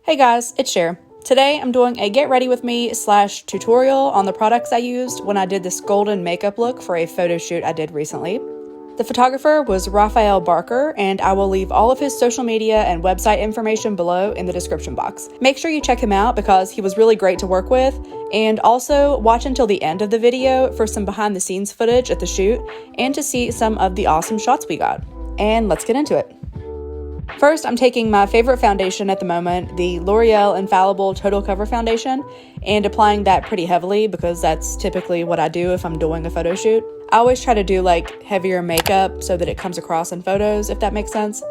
Hey guys, it's Cher. Today I'm doing a get ready with me / tutorial on the products I used when I did this golden makeup look for a photo shoot I did recently. The photographer was Rafael Barker, and I will leave all of his social media and website information below in the description box. Make sure you check him out because he was really great to work with, and also watch until the end of the video for some behind the scenes footage at the shoot and to see some of the awesome shots we got. And let's get into it. First, I'm taking my favorite foundation at the moment, the L'Oreal Infallible Total Cover Foundation, and applying that pretty heavily because that's typically what I do if I'm doing a photo shoot. I always try to do like heavier makeup so that it comes across in photos, if that makes sense.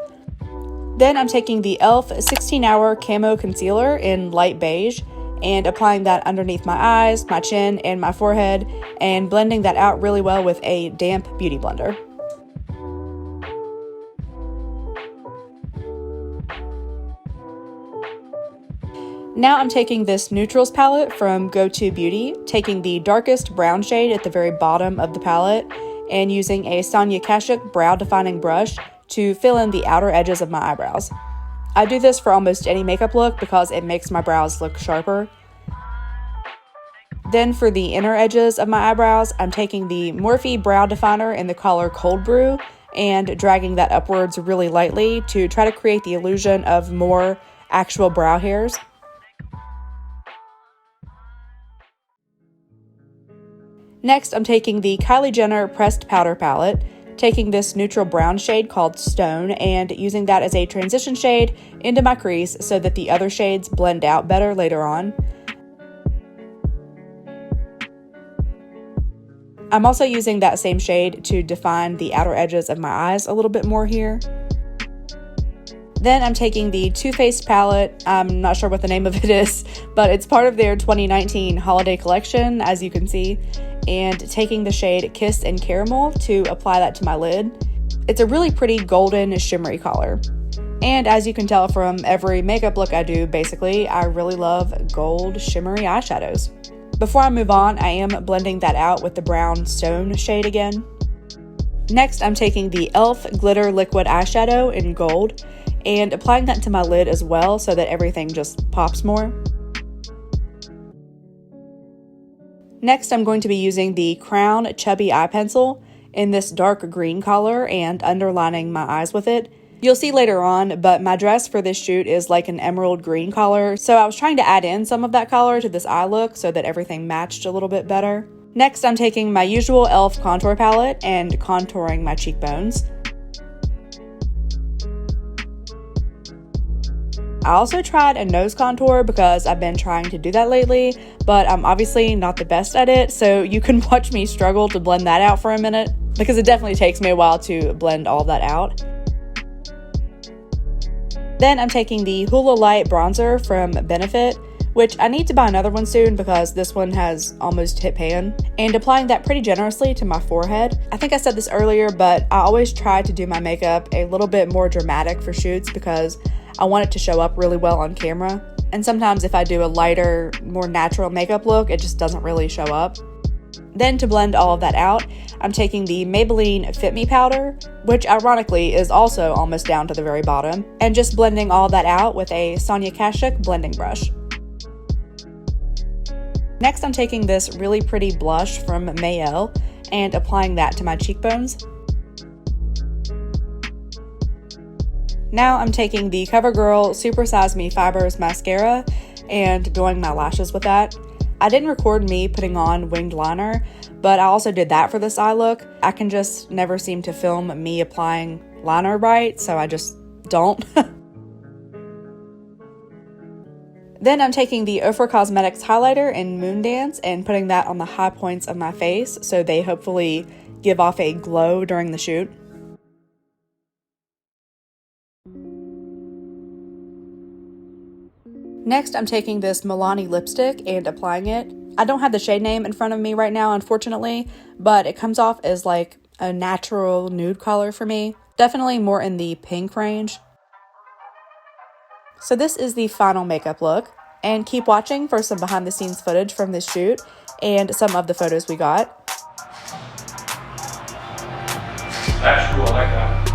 Then I'm taking the e.l.f. 16-Hour Camo Concealer in light beige and applying that underneath my eyes, my chin, and my forehead, and blending that out really well with a damp beauty blender. Now I'm taking this Neutrals palette from Go To Beauty, taking the darkest brown shade at the very bottom of the palette, and using a Sonia Kashuk brow defining brush to fill in the outer edges of my eyebrows. I do this for almost any makeup look because it makes my brows look sharper. Then for the inner edges of my eyebrows, I'm taking the Morphe brow definer in the color Cold Brew and dragging that upwards really lightly to try to create the illusion of more actual brow hairs. Next, I'm taking the Kylie Jenner Pressed Powder Palette, taking this neutral brown shade called Stone and using that as a transition shade into my crease so that the other shades blend out better later on. I'm also using that same shade to define the outer edges of my eyes a little bit more here. Then I'm taking the Too Faced palette. I'm not sure what the name of it is, but it's part of their 2019 holiday collection, as you can see, and taking the shade Kiss and Caramel to apply that to my lid. It's a really pretty golden shimmery color. And as you can tell from every makeup look I do, basically, I really love gold shimmery eyeshadows. Before I move on, I am blending that out with the brown Stone shade again. Next, I'm taking the e.l.f. Glitter Liquid Eyeshadow in gold and applying that to my lid as well so that everything just pops more. Next, I'm going to be using the Crown Chubby Eye Pencil in this dark green color and underlining my eyes with it. You'll see later on, but my dress for this shoot is like an emerald green color, so I was trying to add in some of that color to this eye look so that everything matched a little bit better. Next, I'm taking my usual e.l.f. contour palette and contouring my cheekbones. I also tried a nose contour because I've been trying to do that lately, but I'm obviously not the best at it, so you can watch me struggle to blend that out for a minute because it definitely takes me a while to blend all that out. Then I'm taking the Hoola Light bronzer from Benefit, which I need to buy another one soon because this one has almost hit pan, and applying that pretty generously to my forehead. I think I said this earlier, but I always try to do my makeup a little bit more dramatic for shoots because I want it to show up really well on camera. And sometimes if I do a lighter, more natural makeup look, it just doesn't really show up. Then to blend all of that out, I'm taking the Maybelline Fit Me powder, which ironically is also almost down to the very bottom, and just blending all that out with a Sonia Kashuk blending brush. Next, I'm taking this really pretty blush from Mayel and applying that to my cheekbones. Now I'm taking the CoverGirl Super Size Me Fibers mascara and doing my lashes with that. I didn't record me putting on winged liner, but I also did that for this eye look. I can just never seem to film me applying liner right, so I just don't. Then I'm taking the Ofra Cosmetics highlighter in Moon Dance and putting that on the high points of my face so they hopefully give off a glow during the shoot. Next, I'm taking this Milani lipstick and applying it. I don't have the shade name in front of me right now, unfortunately, but it comes off as like a natural nude color for me. Definitely more in the pink range. So this is the final makeup look, and keep watching for some behind the scenes footage from this shoot and some of the photos we got. That's cool, I like that.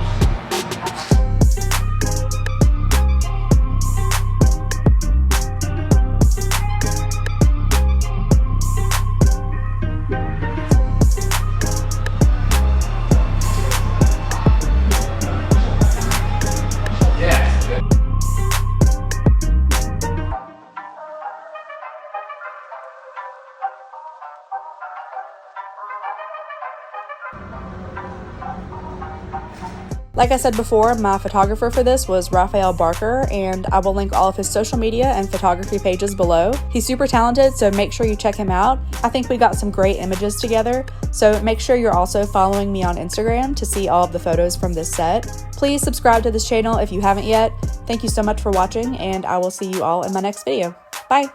Like I said before, my photographer for this was Rafael Barker, and I will link all of his social media and photography pages below. He's super talented, so make sure you check him out. I think we got some great images together, so make sure you're also following me on Instagram to see all of the photos from this set. Please subscribe to this channel if you haven't yet. Thank you so much for watching, and I will see you all in my next video. Bye!